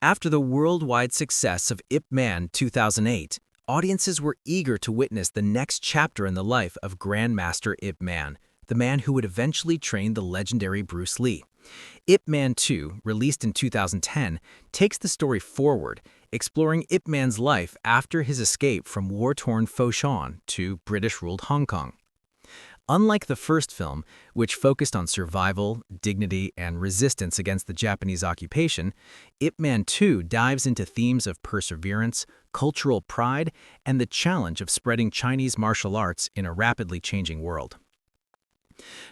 After the worldwide success of Ip Man 2008, audiences were eager to witness the next chapter in the life of Grandmaster Ip Man, the man who would eventually train the legendary Bruce Lee. Ip Man 2, released in 2010, takes the story forward, exploring Ip Man's life after his escape from war-torn Foshan to British-ruled Hong Kong. Unlike the first film, which focused on survival, dignity, and resistance against the Japanese occupation, Ip Man 2 dives into themes of perseverance, cultural pride, and the challenge of spreading Chinese martial arts in a rapidly changing world.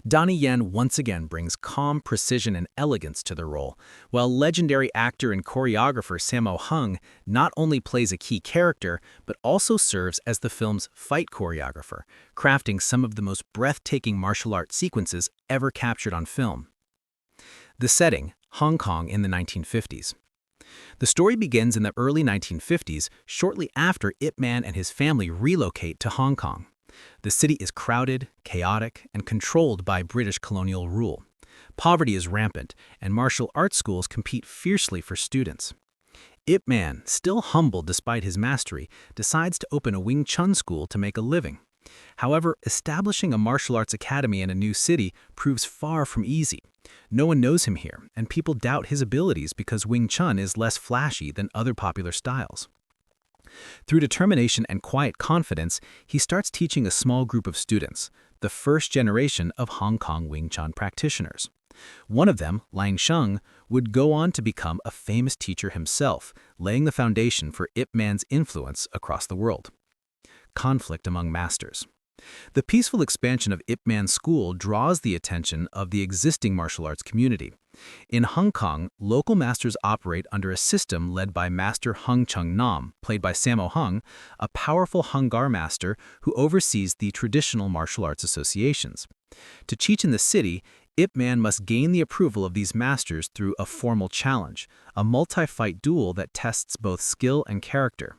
Donnie Yen once again brings calm precision and elegance to the role, while legendary actor and choreographer Sammo Hung not only plays a key character, but also serves as the film's fight choreographer, crafting some of the most breathtaking martial art sequences ever captured on film. The setting, Hong Kong in the 1950s. The story begins in the early 1950s, shortly after Ip Man and his family relocate to Hong Kong. The city is crowded, chaotic, and controlled by British colonial rule. Poverty is rampant, and martial arts schools compete fiercely for students. Ip Man, still humble despite his mastery, decides to open a Wing Chun school to make a living. However, establishing a martial arts academy in a new city proves far from easy. No one knows him here, and people doubt his abilities because Wing Chun is less flashy than other popular styles. Through determination and quiet confidence, he starts teaching a small group of students, the first generation of Hong Kong Wing Chun practitioners. One of them, Lang Sheng, would go on to become a famous teacher himself, laying the foundation for Ip Man's influence across the world. Conflict among masters. The peaceful expansion of Ip Man's school draws the attention of the existing martial arts community. In Hong Kong, local masters operate under a system led by Master Hung Chung Nam, played by Sammo Hung, a powerful Hung Gar master who oversees the traditional martial arts associations. To teach in the city, Ip Man must gain the approval of these masters through a formal challenge, a multi-fight duel that tests both skill and character.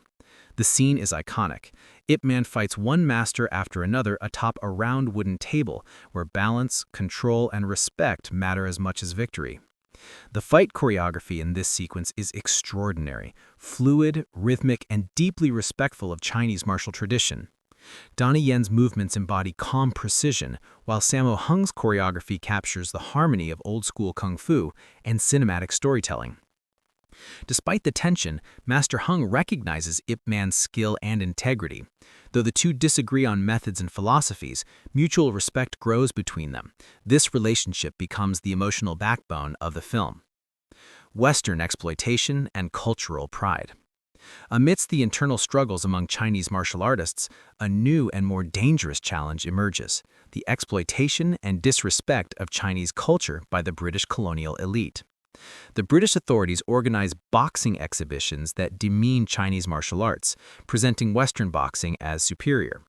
The scene is iconic. Ip Man fights one master after another atop a round wooden table, where balance, control, and respect matter as much as victory. The fight choreography in this sequence is extraordinary, fluid, rhythmic, and deeply respectful of Chinese martial tradition. Donnie Yen's movements embody calm precision, while Sammo Hung's choreography captures the harmony of old-school kung fu and cinematic storytelling. Despite the tension, Master Hung recognizes Ip Man's skill and integrity. Though the two disagree on methods and philosophies, mutual respect grows between them. This relationship becomes the emotional backbone of the film. Western exploitation and cultural pride. Amidst the internal struggles among Chinese martial artists, a new and more dangerous challenge emerges: the exploitation and disrespect of Chinese culture by the British colonial elite. The British authorities organize boxing exhibitions that demean Chinese martial arts, presenting Western boxing as superior.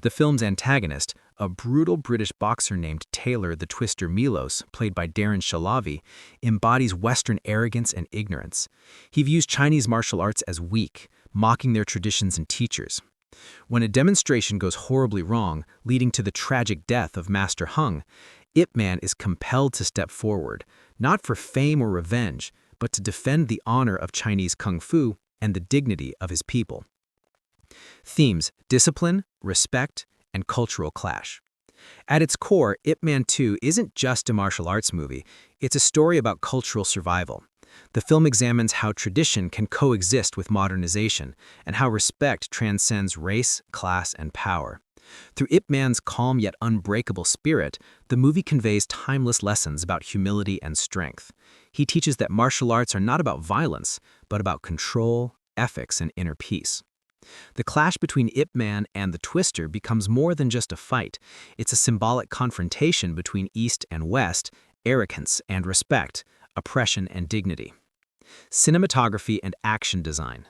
The film's antagonist, a brutal British boxer named Taylor the Twister Milos, played by Darren Shalavi, embodies Western arrogance and ignorance. He views Chinese martial arts as weak, mocking their traditions and teachers. When a demonstration goes horribly wrong, leading to the tragic death of Master Hung, Ip Man is compelled to step forward, not for fame or revenge, but to defend the honor of Chinese kung fu and the dignity of his people. Themes: discipline, respect, and cultural clash. At its core, Ip Man 2 isn't just a martial arts movie, it's a story about cultural survival. The film examines how tradition can coexist with modernization, and how respect transcends race, class, and power. Through Ip Man's calm yet unbreakable spirit, the movie conveys timeless lessons about humility and strength. He teaches that martial arts are not about violence, but about control, ethics, and inner peace. The clash between Ip Man and the Twister becomes more than just a fight. It's a symbolic confrontation between East and West, arrogance and respect, oppression and dignity. Cinematography and action design.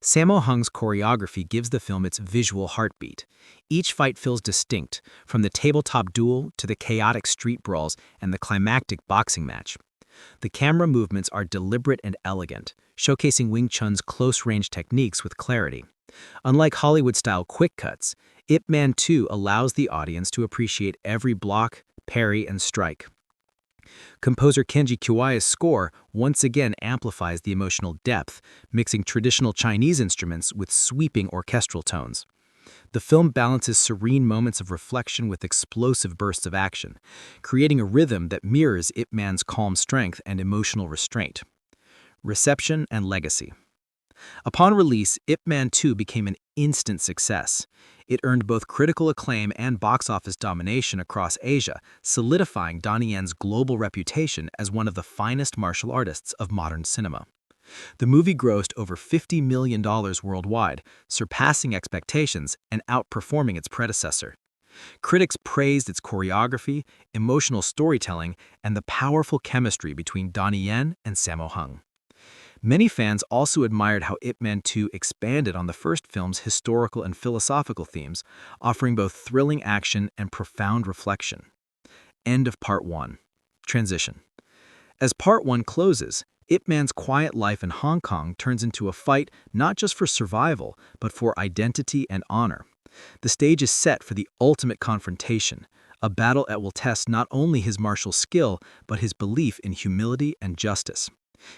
Sammo Hung's choreography gives the film its visual heartbeat. Each fight feels distinct, from the tabletop duel to the chaotic street brawls and the climactic boxing match. The camera movements are deliberate and elegant, showcasing Wing Chun's close-range techniques with clarity. Unlike Hollywood-style quick cuts, Ip Man 2 allows the audience to appreciate every block, parry, and strike. Composer Kenji Kiwaya's score once again amplifies the emotional depth, mixing traditional Chinese instruments with sweeping orchestral tones. The film balances serene moments of reflection with explosive bursts of action, creating a rhythm that mirrors Ip Man's calm strength and emotional restraint. Reception and legacy. Upon release, Ip Man 2 became an instant success. It earned both critical acclaim and box office domination across Asia, solidifying Donnie Yen's global reputation as one of the finest martial artists of modern cinema. The movie grossed over $50 million worldwide, surpassing expectations and outperforming its predecessor. Critics praised its choreography, emotional storytelling, and the powerful chemistry between Donnie Yen and Sammo Hung. Many fans also admired how Ip Man 2 expanded on the first film's historical and philosophical themes, offering both thrilling action and profound reflection. End of Part 1. Transition. As Part 1 closes, Ip Man's quiet life in Hong Kong turns into a fight not just for survival, but for identity and honor. The stage is set for the ultimate confrontation, a battle that will test not only his martial skill, but his belief in humility and justice.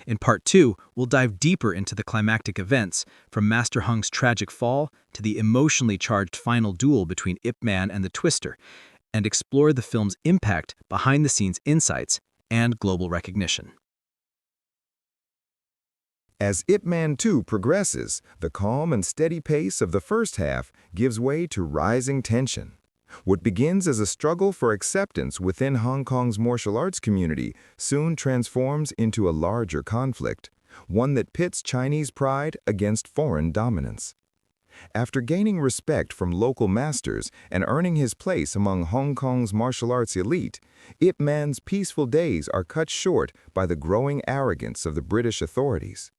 In Part 2, we'll dive deeper into the climactic events, from Master Hung's tragic fall to the emotionally charged final duel between Ip Man and the Twister, and explore the film's impact, behind-the-scenes insights, and global recognition. As Ip Man 2 progresses, the calm and steady pace of the first half gives way to rising tension. What begins as a struggle for acceptance within Hong Kong's martial arts community soon transforms into a larger conflict, one that pits Chinese pride against foreign dominance. After gaining respect from local masters and earning his place among Hong Kong's martial arts elite, Ip Man's peaceful days are cut short by the growing arrogance of the British authorities.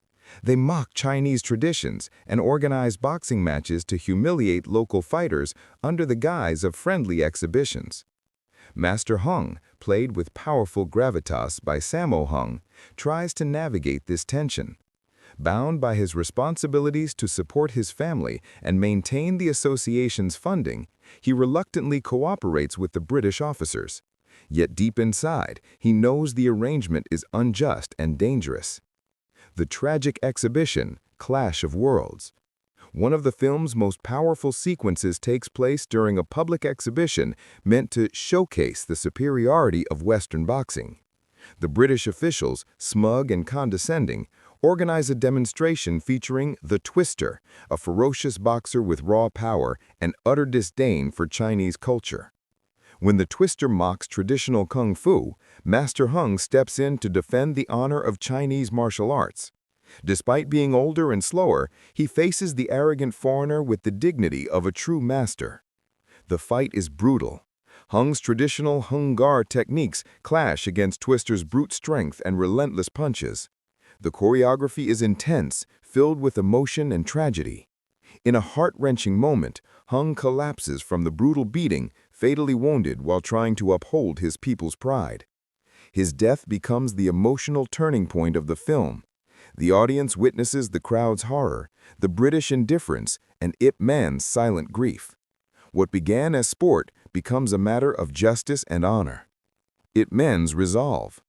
They mock Chinese traditions and organize boxing matches to humiliate local fighters under the guise of friendly exhibitions. Master Hung, played with powerful gravitas by Sammo Hung, tries to navigate this tension. Bound by his responsibilities to support his family and maintain the association's funding, he reluctantly cooperates with the British officers. Yet deep inside, he knows the arrangement is unjust and dangerous. The tragic exhibition, Clash of Worlds. One of the film's most powerful sequences takes place during a public exhibition meant to showcase the superiority of Western boxing. The British officials, smug and condescending, organize a demonstration featuring the Twister, a ferocious boxer with raw power and utter disdain for Chinese culture. When the Twister mocks traditional kung fu, Master Hung steps in to defend the honor of Chinese martial arts. Despite being older and slower, he faces the arrogant foreigner with the dignity of a true master. The fight is brutal. Hung's traditional Hung Gar techniques clash against Twister's brute strength and relentless punches. The choreography is intense, filled with emotion and tragedy. In a heart-wrenching moment, Hung collapses from the brutal beating, fatally wounded while trying to uphold his people's pride. His death becomes the emotional turning point of the film. The audience witnesses the crowd's horror, the British indifference, and Ip Man's silent grief. What began as sport becomes a matter of justice and honor. Ip Man's resolve.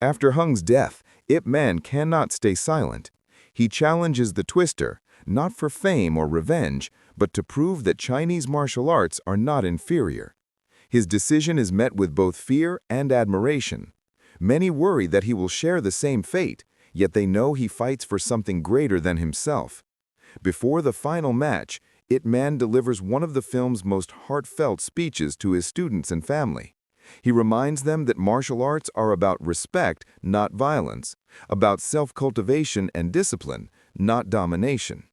After Hung's death, Ip Man cannot stay silent. He challenges the Twister, not for fame or revenge, but to prove that Chinese martial arts are not inferior. His decision is met with both fear and admiration. Many worry that he will share the same fate, yet they know he fights for something greater than himself. Before the final match, Ip Man delivers one of the film's most heartfelt speeches to his students and family. He reminds them that martial arts are about respect, not violence, about self-cultivation and discipline, not domination.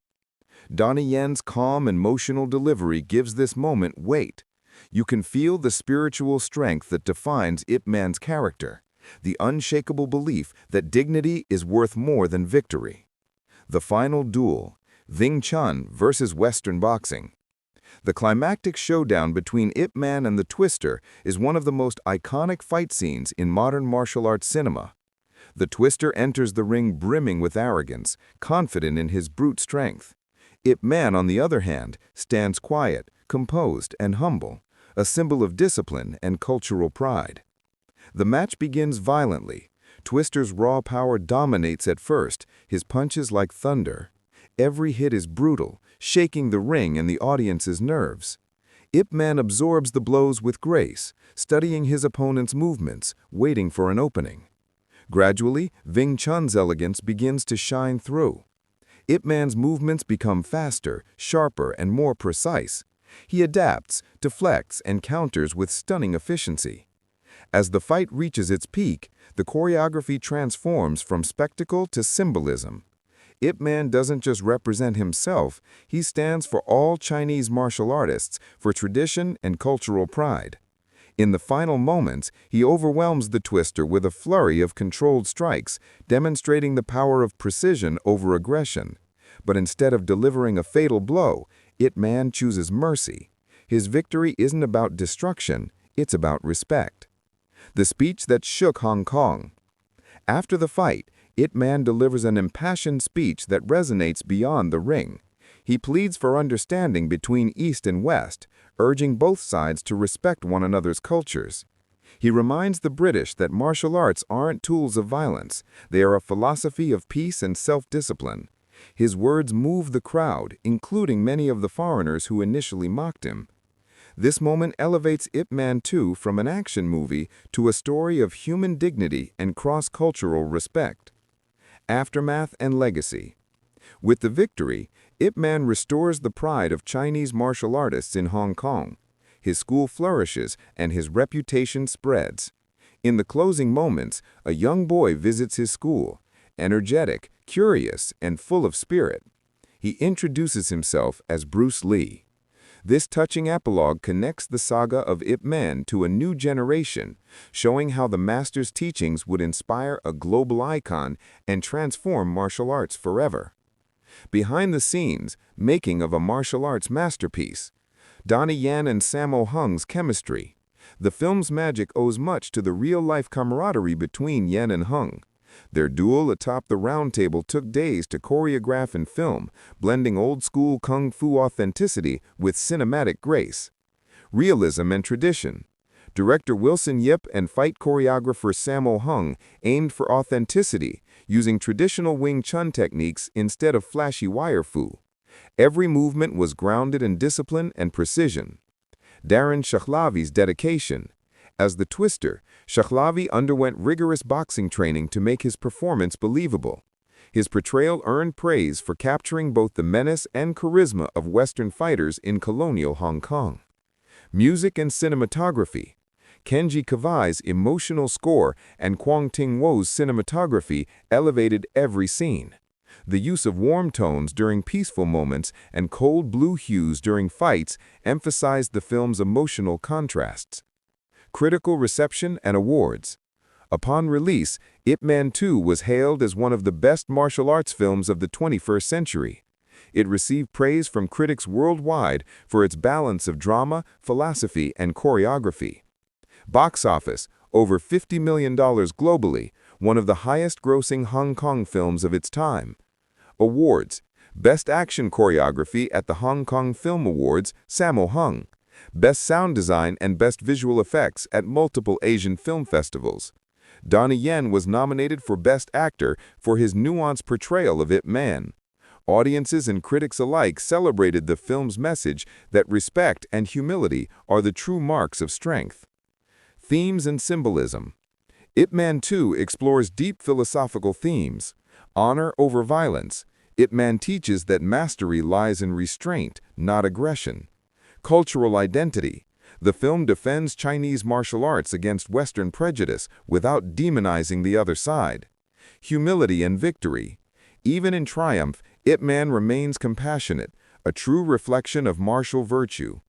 Donnie Yen's calm, emotional delivery gives this moment weight. You can feel the spiritual strength that defines Ip Man's character, the unshakable belief that dignity is worth more than victory. The final duel, Wing Chun versus Western boxing. The climactic showdown between Ip Man and the Twister is one of the most iconic fight scenes in modern martial arts cinema. The Twister enters the ring brimming with arrogance, confident in his brute strength. Ip Man, on the other hand, stands quiet, composed, and humble, a symbol of discipline and cultural pride. The match begins violently. Twister's raw power dominates at first, his punches like thunder. Every hit is brutal, shaking the ring and the audience's nerves. Ip Man absorbs the blows with grace, studying his opponent's movements, waiting for an opening. Gradually, Wing Chun's elegance begins to shine through. Ip Man's movements become faster, sharper, and more precise. He adapts, deflects, and counters with stunning efficiency. As the fight reaches its peak, the choreography transforms from spectacle to symbolism. Ip Man doesn't just represent himself, he stands for all Chinese martial artists, for tradition and cultural pride. In the final moments, he overwhelms the Twister with a flurry of controlled strikes, demonstrating the power of precision over aggression. But instead of delivering a fatal blow, Ip Man chooses mercy. His victory isn't about destruction, it's about respect. The speech that shook Hong Kong. After the fight, Ip Man delivers an impassioned speech that resonates beyond the ring. He pleads for understanding between East and West, urging both sides to respect one another's cultures. He reminds the British that martial arts aren't tools of violence, they are a philosophy of peace and self-discipline. His words move the crowd, including many of the foreigners who initially mocked him. This moment elevates Ip Man 2 from an action movie to a story of human dignity and cross-cultural respect. Aftermath and legacy. With the victory, Ip Man restores the pride of Chinese martial artists in Hong Kong. His school flourishes and his reputation spreads. In the closing moments, a young boy visits his school, energetic, curious, and full of spirit. He introduces himself as Bruce Lee. This touching epilogue connects the saga of Ip Man to a new generation, showing how the master's teachings would inspire a global icon and transform martial arts forever. Behind the scenes, making of a martial arts masterpiece. Donnie Yen and Sammo Hung's chemistry. The film's magic owes much to the real-life camaraderie between Yen and Hung. Their duel atop the round table took days to choreograph and film, blending old-school kung fu authenticity with cinematic grace. Realism and tradition. Director Wilson Yip and fight choreographer Sammo Hung aimed for authenticity, using traditional Wing Chun techniques instead of flashy wire fu. Every movement was grounded in discipline and precision. Darren Shahlavi's dedication. As the Twister, Shahlavi underwent rigorous boxing training to make his performance believable. His portrayal earned praise for capturing both the menace and charisma of Western fighters in colonial Hong Kong. Music and cinematography. Kenji Kawai's emotional score and Kwang Ting Wo's cinematography elevated every scene. The use of warm tones during peaceful moments and cold blue hues during fights emphasized the film's emotional contrasts. Critical reception and awards. Upon release, Ip Man 2 was hailed as one of the best martial arts films of the 21st century. It received praise from critics worldwide for its balance of drama, philosophy, and choreography. Box office, over $50 million globally, one of the highest-grossing Hong Kong films of its time. Awards. Best Action Choreography at the Hong Kong Film Awards, Sammo Hung. Best Sound Design and Best Visual Effects at multiple Asian film festivals. Donnie Yen was nominated for Best Actor for his nuanced portrayal of Ip Man. Audiences and critics alike celebrated the film's message that respect and humility are the true marks of strength. Themes and symbolism. Ip Man 2 explores deep philosophical themes. Honor over violence. Ip Man teaches that mastery lies in restraint, not aggression. Cultural identity. The film defends Chinese martial arts against Western prejudice without demonizing the other side. Humility and victory. Even in triumph, Ip Man remains compassionate, a true reflection of martial virtue.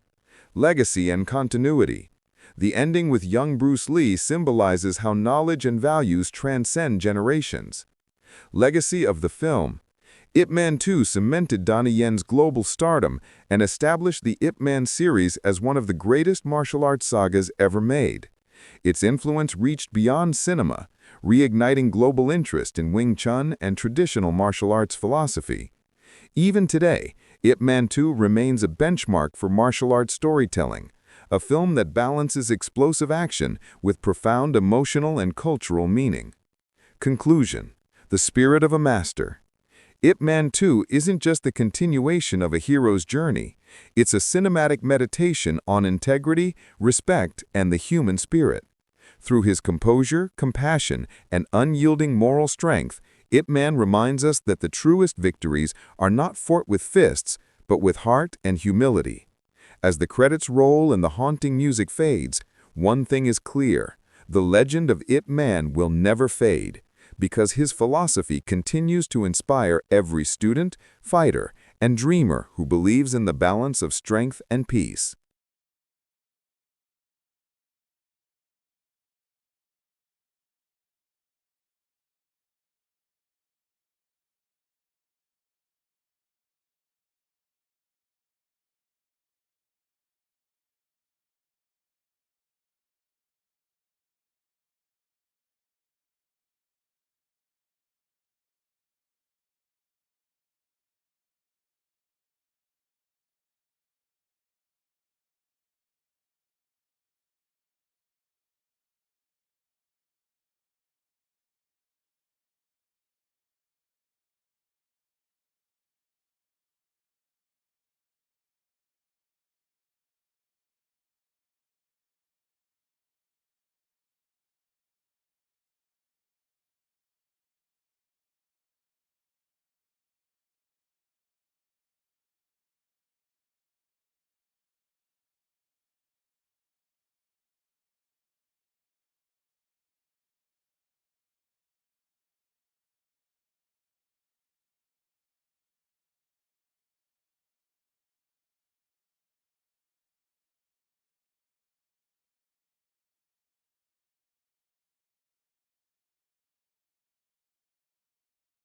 Legacy and continuity. The ending with young Bruce Lee symbolizes how knowledge and values transcend generations. Legacy of the film. Ip Man 2 cemented Donnie Yen's global stardom and established the Ip Man series as one of the greatest martial arts sagas ever made. Its influence reached beyond cinema, reigniting global interest in Wing Chun and traditional martial arts philosophy. Even today, Ip Man 2 remains a benchmark for martial arts storytelling, a film that balances explosive action with profound emotional and cultural meaning. Conclusion: the spirit of a master. Ip Man 2 isn't just the continuation of a hero's journey, it's a cinematic meditation on integrity, respect, and the human spirit. Through his composure, compassion, and unyielding moral strength, Ip Man reminds us that the truest victories are not fought with fists, but with heart and humility. As the credits roll and the haunting music fades, one thing is clear: the legend of Ip Man will never fade, because his philosophy continues to inspire every student, fighter, and dreamer who believes in the balance of strength and peace.